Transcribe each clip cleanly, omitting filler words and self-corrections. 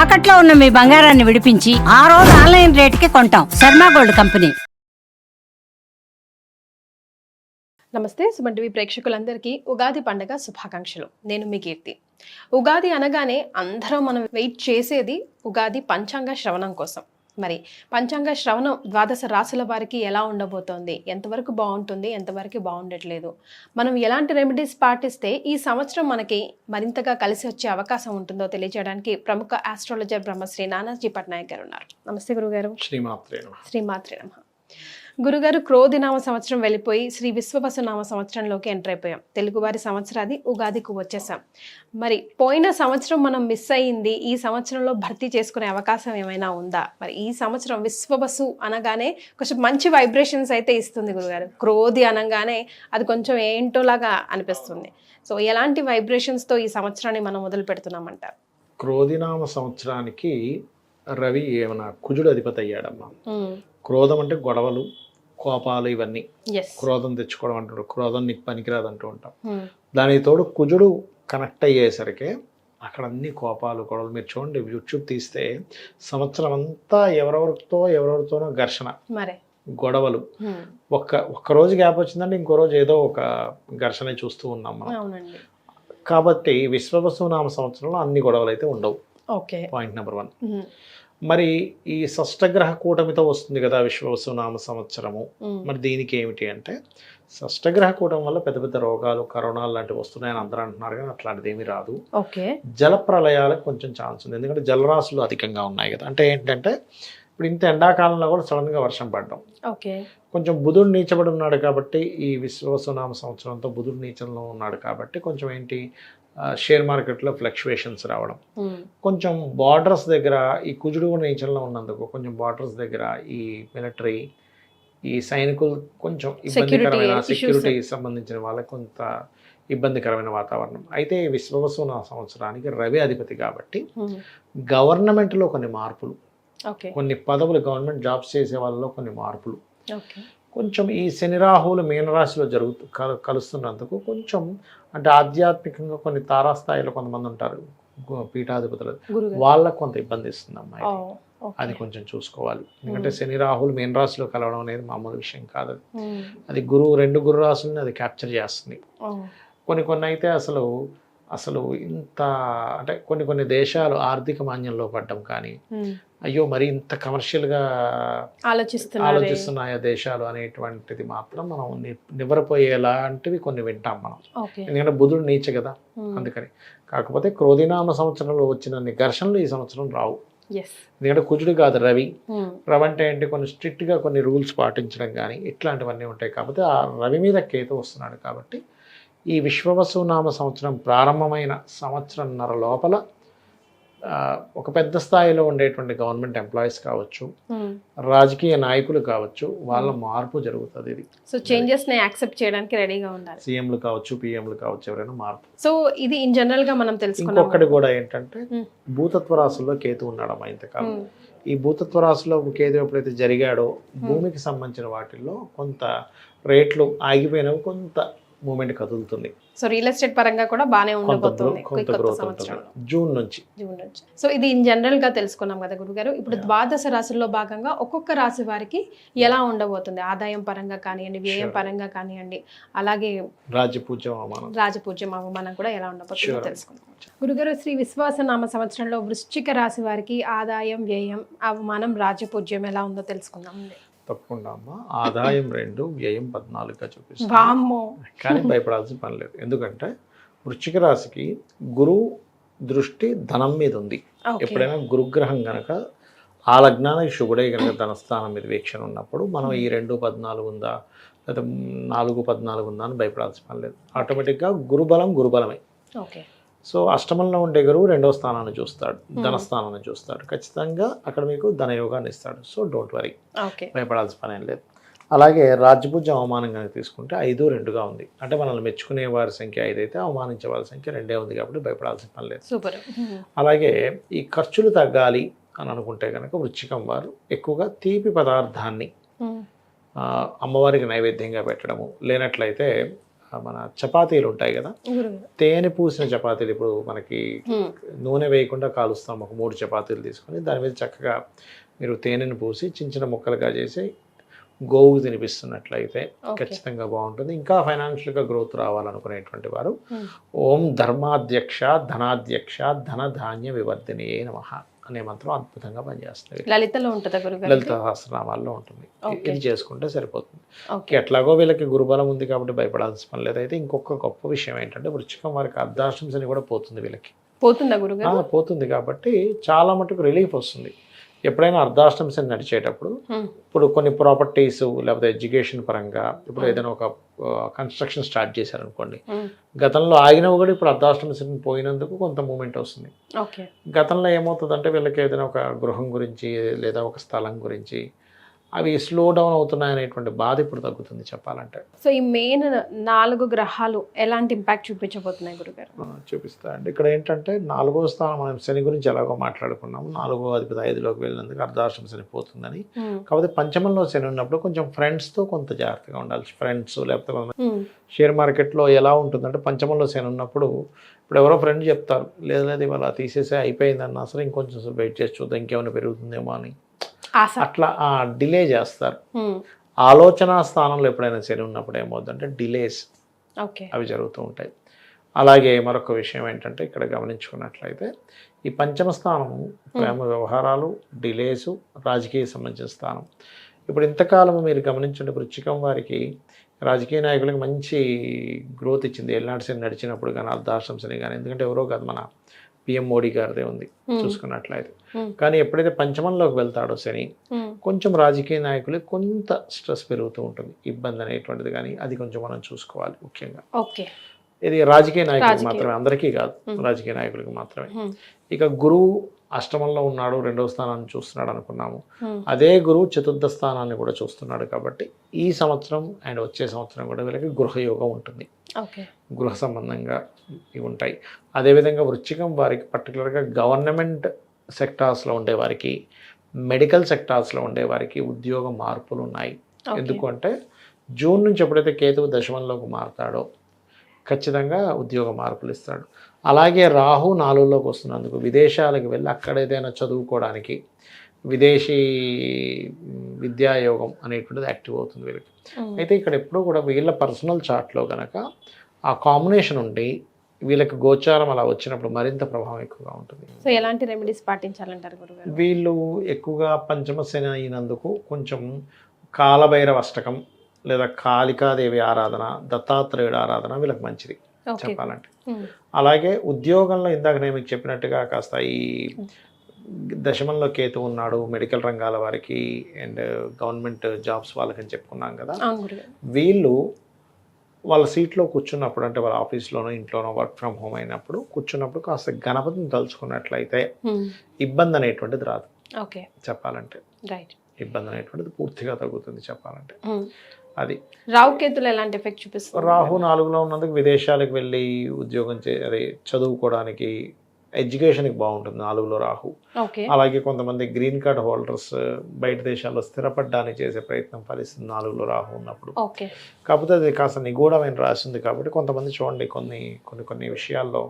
తాకట్లో ఉన్న మీ బంగారాన్ని విడిపించి ఆ రోజు ఆన్లైన్ రేటుకి కొంటాం. Sharma gold company. నమస్తే సుమన్ టీవీ ప్రేక్షకులందరికీ ఉగాది పండుగ శుభాకాంక్షలు. నేను మీ కీర్తి. ఉగాది అనగానే అందరం మనం వెయిట్ చేసేది ఉగాది పంచాంగ శ్రవణం కోసం. మరి పంచాంగ శ్రవణం ద్వాదశ రాశుల వారికి ఎలా ఉండబోతోంది, ఎంతవరకు బాగుంటుంది, ఎంతవరకు బాగుండట్లేదు, మనం ఎలాంటి రెమెడీస్ పాటిస్తే ఈ సంవత్సరం మనకి మరింతగా కలిసి వచ్చే అవకాశం ఉంటుందో తెలియజేయడానికి ప్రముఖ ఆస్ట్రాలజర్ బ్రహ్మశ్రీ నానాజీ పట్నాయక్ గారు ఉన్నారు. నమస్తే గురుగారు. శ్రీమాత్రే నమః. గురుగారు, క్రోధినామ సంవత్సరం వెళ్ళిపోయి శ్రీ విశ్వవసునామ సంవత్సరంలోకి ఎంటర్ అయిపోయాం. తెలుగువారి సంవత్సరాది ఉగాదికి వచ్చేసాం. మరి పోయిన సంవత్సరం మనం మిస్ అయ్యింది, ఈ సంవత్సరంలో భర్తీ చేసుకునే అవకాశం ఏమైనా ఉందా? మరి ఈ సంవత్సరం విశ్వవసు అనగానే కొంచెం మంచి వైబ్రేషన్స్ అయితే ఇస్తుంది గురుగారు. క్రోధి అనగానే అది కొంచెం ఏంటోలాగా అనిపిస్తుంది. సో ఎలాంటి వైబ్రేషన్స్తో ఈ సంవత్సరాన్ని మనం మొదలు పెడుతున్నామంటారు? క్రోధినామ సంవత్సరానికి రవి ఏమన్నా కుజుడు అధిపతి అయ్యాడమ్మా. క్రోధం అంటే గొడవలు, కోపాలు, ఇవన్నీ. క్రోధం తెచ్చుకోవడం అంటారు. క్రోధం నీకు పనికిరాదు అంటూ ఉంటాం. దానికి తోడు కుజుడు కనెక్ట్ అయ్యేసరికి అక్కడ అన్ని కోపాలు, గొడవలు. మీరు చూడండి, యూట్యూబ్ తీస్తే సంవత్సరం అంతా ఎవరెవరితోనో ఘర్షణ, గొడవలు. ఒక్క రోజు గ్యాప్ వచ్చిందంటే ఇంకో రోజు ఏదో ఒక ఘర్షణ చూస్తూ ఉన్నాం మనం. కాబట్టి విశ్వవసునామ సంవత్సరంలో అన్ని గొడవలు అయితే ఉండవు. Point number 1. మరి ఈ షష్టగ్రహ కూటమితో వస్తుంది కదా విశ్వవసునామ సంవత్సరము. మరి దీనికి ఏమిటి అంటే, షష్టగ్రహ కూటమి వల్ల పెద్ద పెద్ద రోగాలు, కరోనాలు లాంటివి వస్తున్నాయని అందరూ అంటున్నారు, కానీ అట్లాంటిది ఏమీ రాదు. జల ప్రళయాలకు కొంచెం ఛాన్స్ ఉంది, ఎందుకంటే జలరాశులు అధికంగా ఉన్నాయి కదా. అంటే ఏంటంటే ఇప్పుడు ఇంత ఎండాకాలంలో కూడా సడన్గా వర్షం పడడం. కొంచెం బుధుడు నీచబడి ఉన్నాడు కాబట్టి, ఈ విశ్వవసునామ సంవత్సరంతో బుధుడు నీచంలో ఉన్నాడు కాబట్టి కొంచెం ఏంటి, షేర్ మార్కెట్లో ఫ్లక్చువేషన్స్ రావడం, కొంచెం బార్డర్స్ దగ్గర ఈ కుజుడు కూడా నీచంలో ఉన్నందుకు కొంచెం బార్డర్స్ దగ్గర ఈ మిలిటరీ, ఈ సైనికులు కొంచెం ఇబ్బందికరమైన, సెక్యూరిటీ సంబంధించిన వాళ్ళకి కొంత ఇబ్బందికరమైన వాతావరణం. అయితే విశ్వవసునామ సంవత్సరానికి రవి అధిపతి కాబట్టి గవర్నమెంట్లో కొన్ని మార్పులు, కొన్ని పదవులు, గవర్నమెంట్ జాబ్స్ చేసే వాళ్ళలో కొన్ని మార్పులు, కొంచెం ఈ శని రాహువులు మీనరాశిలో కలుస్తున్నందుకు కొంచెం అంటే ఆధ్యాత్మికంగా కొన్ని తారాస్థాయిలో కొంతమంది ఉంటారు పీఠాధిపతులు, వాళ్ళకు కొంత ఇబ్బంది ఇస్తుంది అమ్మాయి. అది కొంచెం చూసుకోవాలి. ఎందుకంటే శని రాహువులు మీనరాశిలో కలవడం అనేది మామూలు విషయం కాదు. అది రెండు గురు రాశుల్ని అది క్యాప్చర్ చేస్తుంది. కొన్ని అయితే అసలు ఇంత అంటే కొన్ని దేశాలు ఆర్థిక మాన్యంలో పడ్డం, కానీ అయ్యో మరి ఇంత కమర్షియల్గా ఆలోచిస్తున్నాయా దేశాలు అనేటువంటిది మాత్రం మనం నివ్వరపోయేలాంటివి కొన్ని వింటాం మనం. ఎందుకంటే బుధుడు నీచ కదా, అందుకని. కాకపోతే క్రోధినామ సంవత్సరంలో వచ్చినన్ని ఘర్షణలు ఈ సంవత్సరం రావు. ఎందుకంటే కుజుడు కాదు రవి. రవి అంటే ఏంటి, కొన్ని స్ట్రిక్ట్గా కొన్ని రూల్స్ పాటించడం కానీ ఇట్లాంటివన్నీ ఉంటాయి. కాబట్టి ఆ రవి మీద కేతు వస్తున్నాడు కాబట్టి ఈ విశ్వవసునామ సంవత్సరం ప్రారంభమైన సంవత్సరంన్నర లోపల ఒక పెద్ద స్థాయిలో ఉండేటువంటి గవర్నమెంట్ ఎంప్లాయీస్ కావచ్చు, రాజకీయ నాయకులు కావచ్చు, వాళ్ళ మార్పు జరుగుతుంది. ఇది సో చేంజెస్ ని యాక్సెప్ట్ చేయడానికి రెడీగా ఉండాలి. సీఎంలు కావచ్చు, పిఎంలు కావచ్చు, ఎవరైనా మార్పు. సో ఇది ఇన్ జనరల్ గా మనం తెలుసుకున్నాం. ఇంకొకటి కూడా ఏంటంటే భూతత్వ రాశుల్లో కేతు ఉన్నాడమ్మా ఇంతకాలం. ఈ భూతత్వ రాశిలో కేతు ఎప్పుడైతే జరిగాడో భూమికి సంబంధించిన వాటిల్లో కొంత రేట్లు ఆగిపోయినవి, కొంత మూమెంట్ కదులుతుంది. సో రియల్ ఎస్టేట్ పరంగా కూడా బాగానే ఉండబోతుంది జూన్ నుంచి. సో ఇది ఇన్ జనరల్ గా తెలుసుకున్నాం కదా గురుగారు. ఇప్పుడు ద్వాదశ రాశుల్లో భాగంగా ఒక్కొక్క రాశి వారికి ఎలా ఉండబోతుంది, ఆదాయం పరంగా కానివ్వండి, వ్యయం పరంగా కానివ్వండి, అలాగే రాజపూజ్యం అవమానం కూడా ఎలా ఉండబోతుందో తెలుసుకుందాం. గురుగారు, శ్రీ విశ్వాసనామ సంవత్సరంలో వృశ్చిక రాశి వారికి ఆదాయం, వ్యయం, అవమానం, రాజపూజ్యం ఎలా ఉందో తెలుసుకుందాం. తప్పకుండా అమ్మా. ఆదాయం 2, వ్యయం 14గా చూపిస్తుంది. కానీ భయపడాల్సిన పని లేదు. ఎందుకంటే వృశ్చిక రాశికి గురువు దృష్టి ధనం మీద ఉంది. ఎప్పుడైనా గురుగ్రహం కనుక ఆ లగ్నానికి శుభుడై కనుక ధనస్థానం మీద వీక్షణ ఉన్నప్పుడు మనం ఈ 2-14 ఉందా లేదా 4-14 ఉందా అని భయపడాల్సిన పని లేదు. ఆటోమేటిక్గా గురుబలమే. సో అష్టమంలో ఉండే గురువు 2వ స్థానాన్ని చూస్తాడు, ధనస్థానాన్ని చూస్తాడు. ఖచ్చితంగా అక్కడ మీకు ధనయోగాన్ని ఇస్తాడు. సో డోంట్ వరీ, భయపడాల్సిన పని ఏం లేదు. అలాగే రాజ్యపూజ్యం అవమానం కనుక తీసుకుంటే 5-2గా ఉంది. అంటే మనల్ని మెచ్చుకునే వారి సంఖ్య 5 అయితే అవమానించే వారి సంఖ్య 2 ఉంది. కాబట్టి భయపడాల్సిన పని లేదు. అలాగే ఈ ఖర్చులు తగ్గాలి అని అనుకుంటే కనుక వృశ్చికం వారు ఎక్కువగా తీపి పదార్థాన్ని అమ్మవారికి నైవేద్యంగా పెట్టడము, లేనట్లయితే మన చపాతీలు ఉంటాయి కదా, గురుగారు. తేనె పూసిన చపాతీలు ఇప్పుడు మనకి నూనె వేయకుండా కాలుస్తాం. ఒక 3 చపాతీలు తీసుకొని దాని మీద చక్కగా మీరు తేనెను పూసి చిన్న చిన్న ముక్కలుగా చేసి గోవుకు తినిపిస్తున్నట్లయితే ఖచ్చితంగా బాగుంటుంది. ఇంకా ఫైనాన్షియల్గా గ్రోత్ రావాలనుకునేటువంటి వారు ఓం ధర్మాధ్యక్ష ధనాధ్యక్ష ధన ధాన్య వివర్ధిని నమః అనే మంత్రం అద్భుతంగా పనిచేస్తుంది. లలితలో ఉంటుందా గురుగారు? లలిత సహస్రనామాల్లో ఉంటుంది. ఇది చేసుకుంటే సరిపోతుంది. ఎట్లాగో వీళ్ళకి గురుబలం ఉంది కాబట్టి భయపడాల్సిన పని లేదు. అయితే ఇంకొక గొప్ప విషయం ఏంటంటే వృశ్చికం వారికి అర్ధాష్టమ శని కూడా పోతుంది. వీళ్ళకి పోతుందా గురుగారు? పోతుంది కాబట్టి చాలా మటుకు రిలీఫ్ వస్తుంది. ఎప్పుడైనా అర్ధాష్టమ శని నడిచేటప్పుడు ఇప్పుడు కొన్ని ప్రాపర్టీస్ లేకపోతే ఎడ్యుకేషన్ పరంగా ఇప్పుడు ఏదైనా ఒక కన్స్ట్రక్షన్ స్టార్ట్ చేశారనుకోండి, గతంలో ఆగినవి కూడా ఇప్పుడు అర్ధాష్టమ శని పోయినందుకు కొంత మూమెంట్ వస్తుంది. గతంలో ఏమవుతుందంటే వీళ్ళకి ఏదైనా ఒక గృహం గురించి లేదా ఒక స్థలం గురించి అవి స్లో డౌన్ అవుతున్నాయి అనేటువంటి బాధ ఇప్పుడు తగ్గుతుంది చెప్పాలంటే. సో ఈ మెయిన్ 4 గ్రహాలు ఎలాంటి ఇంపాక్ట్ చూపించబోతున్నాయి గురుగారు? చూపిస్తా అండి. ఇక్కడ ఏంటంటే 4వ స్థానం, మనం శని గురించి ఎలాగో మాట్లాడుకున్నాము, 4వ అధిపతి 5లోకి వెళ్ళినందుకు అర్ధాష్టమ శని పోతుందని. కాకపోతే పంచమంలో శని ఉన్నప్పుడు కొంచెం ఫ్రెండ్స్తో కొంత జాగ్రత్తగా ఉండాలి. ఫ్రెండ్స్ లేకపోతే షేర్ మార్కెట్లో ఎలా ఉంటుందంటే పంచమంలో శని ఉన్నప్పుడు ఇప్పుడు ఎవరో ఫ్రెండ్ చెప్తారు, లేదు ఇవాళ తీసేసే అయిపోయిందన్న, అసలు ఇంకొంచెం వెయిట్ చేసి చూద్దాం ఇంకేమైనా పెరుగుతుందేమో అని అట్లా డిలే చేస్తారు. ఆలోచన స్థానంలో ఎప్పుడైనా శని ఉన్నప్పుడు ఏమవుతుందంటే డిలేస్ అవి జరుగుతూ ఉంటాయి. అలాగే మరొక విషయం ఏంటంటే ఇక్కడ గమనించుకున్నట్లయితే ఈ పంచమ స్థానము ప్రేమ వ్యవహారాలు, డిలేసు, రాజకీయ సంబంధించిన స్థానం. ఇప్పుడు ఇంతకాలం మీరు గమనించండి, వృశ్చికం వారికి రాజకీయ నాయకులకు మంచి గ్రోత్ ఇచ్చింది ఏళ్ళనాటి శని నడిచినప్పుడు కానీ అర్ధాష్టమ శని కానీ. ఎందుకంటే ఎవరో కాదు, మన పిఎం మోడీ గారిదే ఉంది చూసుకున్నట్లయితే. కానీ ఎప్పుడైతే పంచమంలోకి వెళ్తాడో శని, కొంచెం రాజకీయ నాయకులకి కొంత స్ట్రెస్ పెరుగుతూ ఉంటుంది, ఇబ్బంది అనేటువంటిది. కానీ అది కొంచెం మనం చూసుకోవాలి ముఖ్యంగా. ఇది రాజకీయ నాయకులకు మాత్రమే, అందరికీ కాదు, రాజకీయ నాయకులకు మాత్రమే. ఇక గురువు అష్టమంలో ఉన్నాడు, 2వ స్థానాన్ని చూస్తున్నాడు అనుకున్నాము. అదే గురువు 4థ స్థానాన్ని కూడా చూస్తున్నాడు. కాబట్టి ఈ సంవత్సరం అండ్ వచ్చే సంవత్సరం కూడా వీళ్ళకి గృహయోగం ఉంటుంది. గృహ సంబంధంగా ఇవి ఉంటాయి. అదేవిధంగా వృశ్చికం వారికి పర్టికులర్గా గవర్నమెంట్ సెక్టార్స్లో ఉండే వారికి, మెడికల్ సెక్టార్స్లో ఉండే వారికి ఉద్యోగ మార్పులు ఉన్నాయి. ఎందుకంటే జూన్ నుంచి ఎప్పుడైతే కేతువు దశమంలోకి మారుతాడో ఖచ్చితంగా ఉద్యోగ మార్పులు ఇస్తాడు. అలాగే రాహు 4లోకి వస్తున్నందుకు విదేశాలకు వెళ్ళి అక్కడ ఏదైనా చదువుకోవడానికి విదేశీ విద్యాయోగం అనేటువంటిది యాక్టివ్ అవుతుంది వీళ్ళకి. అయితే ఇక్కడ ఎప్పుడూ కూడా వీళ్ళ పర్సనల్ చార్ట్లో కనుక ఆ కాంబినేషన్ ఉండి వీళ్ళకి గోచారం అలా వచ్చినప్పుడు మరింత ప్రభావం ఎక్కువగా ఉంటుంది. సో ఎలాంటి రెమెడీస్ పాటించాలంటారు గురుగారు? వీళ్ళు ఎక్కువగా పంచమ శని అయినందుకు కొంచెం కాలభైరవ అష్టకం లేదా కాళికాదేవి ఆరాధన, దత్తాత్రేయుడు ఆరాధన వీళ్ళకి మంచిది చెప్పాలంటే. అలాగే ఉద్యోగంలో ఇందాక నేను మీకు చెప్పినట్టుగా కాస్త ఈ దశమంలో కేతు ఉన్నాడు, మెడికల్ రంగాల వారికి అండ్ గవర్నమెంట్ జాబ్స్ వాళ్ళకని చెప్పుకున్నాం కదా, వీళ్ళు వాళ్ళ సీట్లో కూర్చున్నప్పుడు అంటే వాళ్ళ ఆఫీస్లోనో ఇంట్లోనో వర్క్ ఫ్రమ్ హోమ్ అయినప్పుడు కూర్చున్నప్పుడు కాస్త గణపతిని తలుచుకున్నట్లయితే ఇబ్బంది అనేటువంటిది రాదు చెప్పాలంటే. ఇబ్బంది అనేటువంటిది పూర్తిగా తగ్గుతుంది చెప్పాలంటే. అది రాహుకేతులు ఎలాంటి ఎఫెక్ట్ చూపిస్తుంది? రాహు 4లో ఉన్నందుకు విదేశాలకు వెళ్ళి ఉద్యోగం అదే చదువుకోవడానికి, ఎడ్యుకేషన్కి బాగుంటుంది 4లో రాహు. అలాగే కొంతమంది గ్రీన్ కార్డ్ హోల్డర్స్ బయట దేశాల్లో స్థిరపడడానికి చేసే ప్రయత్నం ఫలిస్తుంది 4లో రాహు ఉన్నప్పుడు. కాకపోతే అది కాస్త నిగూఢమైన రాసి ఉంది కాబట్టి కొంతమంది చూడండి కొన్ని విషయాల్లో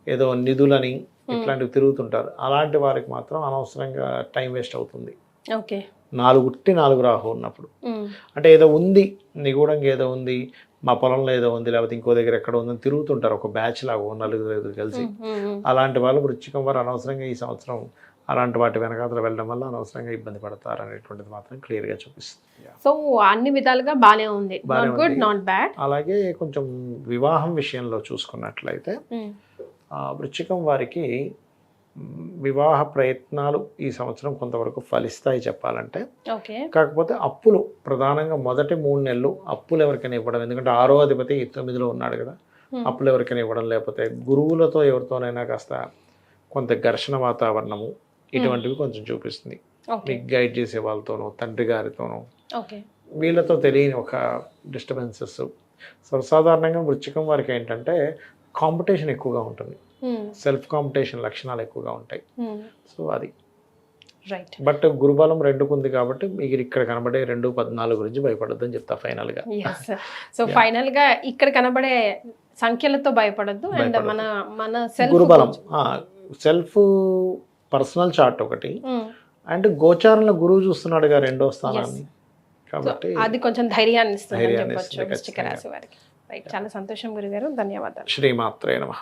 ఏదో నిధులని ఇట్లాంటివి తిరుగుతుంటారు. అలాంటి వారికి మాత్రం అనవసరంగా టైం వేస్ట్ అవుతుంది 4 రాహు ఉన్నప్పుడు. అంటే ఏదో ఉంది, నిగూఢంగా ఏదో ఉంది, మా పొలంలో ఏదో ఉంది, లేకపోతే ఇంకో దగ్గర ఎక్కడ ఉందని తిరుగుతుంటారు ఒక బ్యాచ్ లాగా 4 కలిసి. అలాంటి వాళ్ళు వృశ్చికం వారు అనవసరంగా ఈ సంవత్సరం అలాంటి వాటి వెనకాతలు వెళ్ళడం వల్ల అనవసరంగా ఇబ్బంది పడతారు అనేటువంటిది మాత్రం క్లియర్గా చూపిస్తుంది. సో అన్ని విధాలుగా బాగానే ఉంది, నాట్ బ్యాడ్. అలాగే కొంచెం వివాహం విషయంలో చూసుకున్నట్లయితే వృశ్చికం వారికి వివాహ ప్రయత్నాలు ఈ సంవత్సరం కొంతవరకు ఫలిస్తాయి చెప్పాలంటే. కాకపోతే అప్పులు ప్రధానంగా మొదటి 3 నెలలు అప్పులు ఎవరికైనా ఇవ్వడం, ఎందుకంటే 6వ అధిపతి 9లో ఉన్నాడు కదా, అప్పులు ఎవరికైనా ఇవ్వడం, లేకపోతే గురువులతో ఎవరితోనైనా కాస్త కొంత ఘర్షణ వాతావరణము ఇటువంటివి కొంచెం చూపిస్తుంది. మీకు గైడ్ చేసే వాళ్ళతోనో, తండ్రి గారితోనో, వీళ్ళతో తెలియని ఒక డిస్టర్బెన్సెస్. సర్వసాధారణంగా వృశ్చికం వారికి ఏంటంటే కాంపిటీషన్ ఎక్కువగా ఉంటుంది, సెల్ఫ్ కాంపిటీషన్ లక్షణాలు ఎక్కువగా ఉంటాయి. సో అది రైట్. బట్ గురుబలం 2కు ఉంది కాబట్టి మీరు ఇక్కడ కనబడే 2, 14 గురించి భయపడొద్దని చెప్తా ఫైనల్ గా. సో ఫైనల్ గా ఇక్కడ కనబడే సంఖ్యలతో భయపడద్దు. అండ్ మన మన సెల్ఫ్ గురుబలం సెల్ఫ్ పర్సనల్ చార్ట్ ఒకటి, అండ్ గోచారంలో గురువు చూస్తున్నాడు 2వ స్థానాన్ని కాబట్టి అది కొంచెం ధైర్యాన్ని ఇస్తుంది అని చెప్పొచ్చు వృశ్చిక రాశి వారికి. రైట్, చాలా సంతోషం గురుగారు, ధన్యవాదాలు. శ్రీమాత్రే నమః.